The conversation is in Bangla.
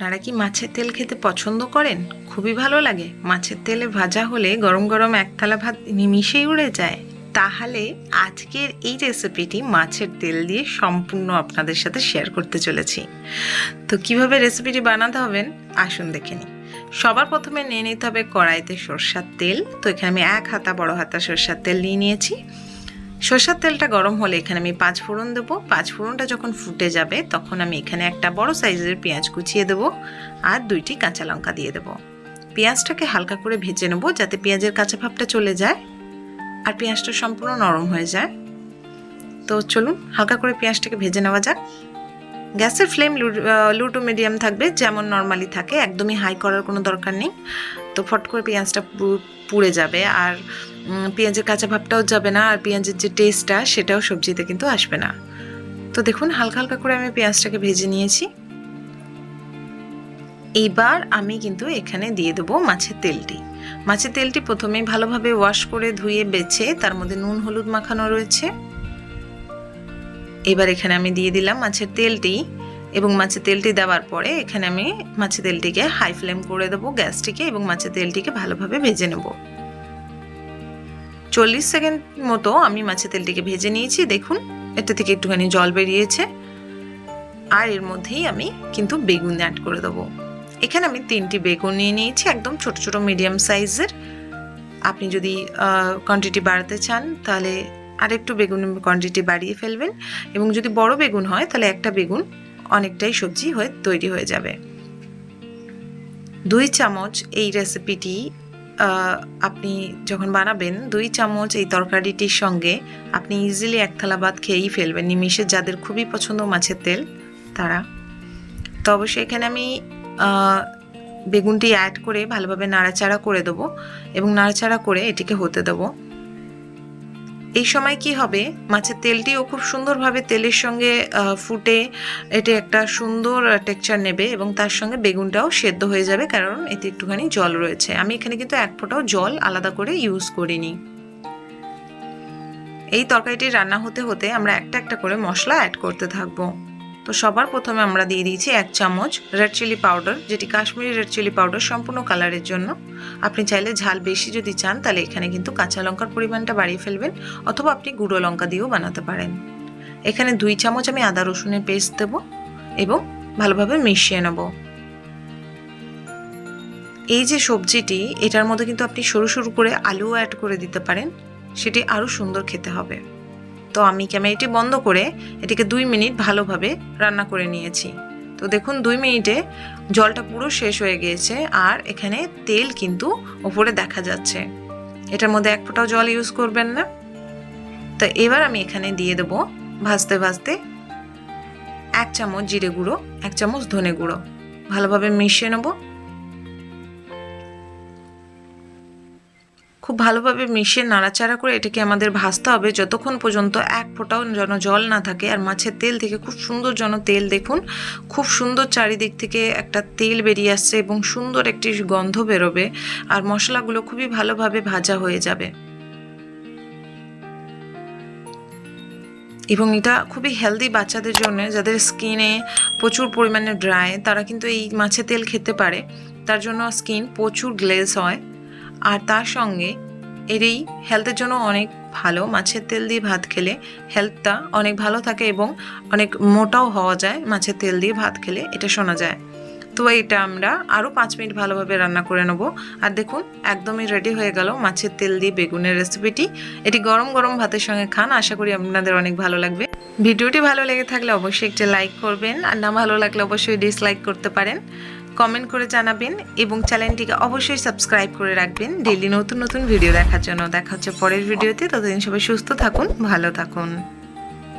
আপনারা কি মাছের তেল খেতে পছন্দ করেন? খুবই ভালো লাগে। মাছের তেলে ভাজা হলে গরম গরম এক থালা ভাত নিমিষেই উড়ে যায়। তাহলে আজকের এই রেসিপিটি মাছের তেল দিয়ে সম্পূর্ণ আপনাদের সাথে শেয়ার করতে চলেছি। তো কিভাবে রেসিপিটি বানাতে হবেন আসুন দেখে নিই। সবার প্রথমে নিয়ে নিতে হবে কড়াইতে সরষের তেল। তো এখানে আমি 1 হাতা বড় হাতা সরষের তেল নিয়ে নিয়েছি। সরষের তেলটা গরম হলে এখানে আমি 5 ফোড়ন দেবো। 5 ফোড়নটা যখন ফুটে যাবে তখন আমি এখানে একটা বড় সাইজের পেঁয়াজ কুচিয়ে দেবো আর 2টি কাঁচা লঙ্কা দিয়ে দেবো। পেঁয়াজটাকে হালকা করে ভেজে নেবো যাতে পেঁয়াজের কাঁচা ভাবটা চলে যায় আর পেঁয়াজটা সম্পূর্ণ নরম হয়ে যায়। তো চলুন হালকা করে পেঁয়াজটাকে ভেজে নেওয়া যাক। গ্যাসের ফ্লেম লো টু মিডিয়াম থাকবে, যেমন নর্মালি থাকে, একদমই হাই করার কোনো দরকার নেই। তো ফট করে পেঁয়াজটা পুড়ে যাবে আর পেঁয়াজের কাঁচা ভাবটাও যাবে না আর পেঁয়াজের যে টেস্টটা সেটাও সবজিতে কিন্তু আসবে না। তো দেখুন হালকা হালকা করে আমি পেঁয়াজটাকে ভেজে নিয়েছি। এইবার আমি কিন্তু এখানে দিয়ে দেবো মাছের তেলটি। মাছের তেলটি প্রথমেই ভালোভাবে ওয়াশ করে ধুয়ে বেছে তার মধ্যে নুন হলুদ মাখানো রয়েছে। এবার এখানে আমি দিয়ে দিলাম মাছের তেলটি এবং মাছের তেলটি দেওয়ার পরে এখানে আমি মাছের তেলটিকে হাই ফ্লেম করে দেবো গ্যাসটিকে এবং মাছের তেলটিকে ভালোভাবে ভেজে নেব। 40 সেকেন্ড মতো আমি মাছের তেলটিকে ভেজে নিয়েছি। দেখুন এটা থেকে একটুখানি জল বেরিয়েছে আর এর মধ্যেই আমি কিন্তু বেগুন অ্যাড করে দেবো। এখানে আমি 3টি বেগুন নিয়ে নিয়েছি, একদম ছোট ছোট মিডিয়াম সাইজের। আপনি যদি কোয়ান্টিটি বাড়াতে চান তাহলে আর একটু বেগুন কোয়ান্টিটি বাড়িয়ে ফেলবেন এবং যদি বড় বেগুন হয় তাহলে একটা বেগুন অনেকটাই সবজি হয়ে তৈরি হয়ে যাবে। 2 চামচ এই রেসিপিটি আপনি যখন বানাবেন 2 চামচ এই তরকারিটির সঙ্গে আপনি ইজিলি এক থালা ভাত খেয়েই ফেলবেন নিমিষে। যাদের খুবই পছন্দ মাছের তেল তারা তো অবশ্যই এখানে আমি বেগুনটি অ্যাড করে ভালোভাবে নাড়াচাড়া করে দেবো এবং নাড়াচাড়া করে এটিকে হতে দেবো। এই সময় কি হবে, মাছের তেলটিও খুব সুন্দরভাবে তেলের সঙ্গে ফুটে এটি একটা সুন্দর টেক্সচার নেবে এবং তার সঙ্গে বেগুনটাও সেদ্ধ হয়ে যাবে, কারণ এতে একটুখানি জল রয়েছে। আমি এখানে কিন্তু এক ফোঁটাও জল আলাদা করে ইউজ করিনি। এই তরকারিটি রান্না হতে হতে আমরা একটা একটা করে মশলা অ্যাড করতে থাকবো। তো সবার প্রথমে আমরা দিয়ে দিয়েছি 1 চামচ রেড চিলি পাউডার, যেটি কাশ্মীরি রেড চিলি পাউডার, সম্পূর্ণ কালারের জন্য। আপনি চাইলে ঝাল বেশি যদি চান তাহলে এখানে কিন্তু কাঁচা লঙ্কার পরিমাণটা বাড়িয়ে ফেলবেন অথবা আপনি গুঁড়ো লঙ্কা দিয়েও বানাতে পারেন। এখানে 2 চামচ আমি আদা রসুনের পেস্ট দেব এবং ভালোভাবে মিশিয়ে নেব। এই যে সবজিটি এটার মধ্যে কিন্তু আপনি সরু সরু করে আলু অ্যাড করে দিতে পারেন, সেটি আরও সুন্দর খেতে হবে। তো আমি ক্যামেরাটি বন্ধ করে এটিকে 2 মিনিট ভালোভাবে রান্না করে নিয়েছি। তো দেখুন 2 মিনিটে জলটা পুরো শেষ হয়ে গিয়েছে আর এখানে তেল কিন্তু ওপরে দেখা যাচ্ছে। এটার মধ্যে এক ফোঁটাও জল ইউজ করবেন না। তো এবার আমি এখানে দিয়ে দেব ভাজতে ভাজতে 1 চামচ জিরে গুঁড়ো, 1 চামচ ধনে গুঁড়ো, ভালোভাবে মিশিয়ে নেব। খুব ভালোভাবে মিশিয়ে নাড়াচাড়া করে এটাকে আমাদের ভাজতে হবে যতক্ষণ পর্যন্ত এক ফোঁটাও যেন জল না থাকে আর মাছের তেল থেকে খুব সুন্দর যেন তেল, দেখুন খুব সুন্দর চারিদিক থেকে একটা তেল বেরিয়ে আসছে এবং সুন্দর একটি গন্ধ বেরোবে আর মশলাগুলো খুবই ভালোভাবে ভাজা হয়ে যাবে। এবং এটা খুবই হেলদি বাচ্চাদের জন্য, যাদের স্কিনে প্রচুর পরিমাণে ড্রাই, তারা কিন্তু এই মাছের তেল খেতে পারে। তার জন্য স্কিন প্রচুর গ্লেজ হয় আর তার সঙ্গে এর এই হেলথের জন্য অনেক ভালো। মাছের তেল দিয়ে ভাত খেলে হেলথটা অনেক ভালো থাকে এবং অনেক মোটাও হওয়া যায় মাছের তেল দিয়ে ভাত খেলে, এটা শোনা যায়। তো এটা আমরা আরও 5 মিনিট ভালোভাবে রান্না করে নেব। আর দেখুন একদমই রেডি হয়ে গেল মাছের তেল দিয়ে বেগুনের রেসিপিটি। এটি গরম গরম ভাতের সঙ্গে খান, আশা করি আপনাদের অনেক ভালো লাগবে। ভিডিওটি ভালো লেগে থাকলে অবশ্যই একটা লাইক করবেন আর না ভালো লাগলে অবশ্যই ডিসলাইক করতে পারেন, কমেন্ট করে জানাবেন এবং চ্যানেলটিকে অবশ্যই সাবস্ক্রাইব করে রাখবেন ডেইলি নতুন নতুন ভিডিও দেখার জন্য। দেখা হচ্ছে পরের ভিডিওতে, ততদিন সবাই সুস্থ থাকুন, ভালো থাকুন।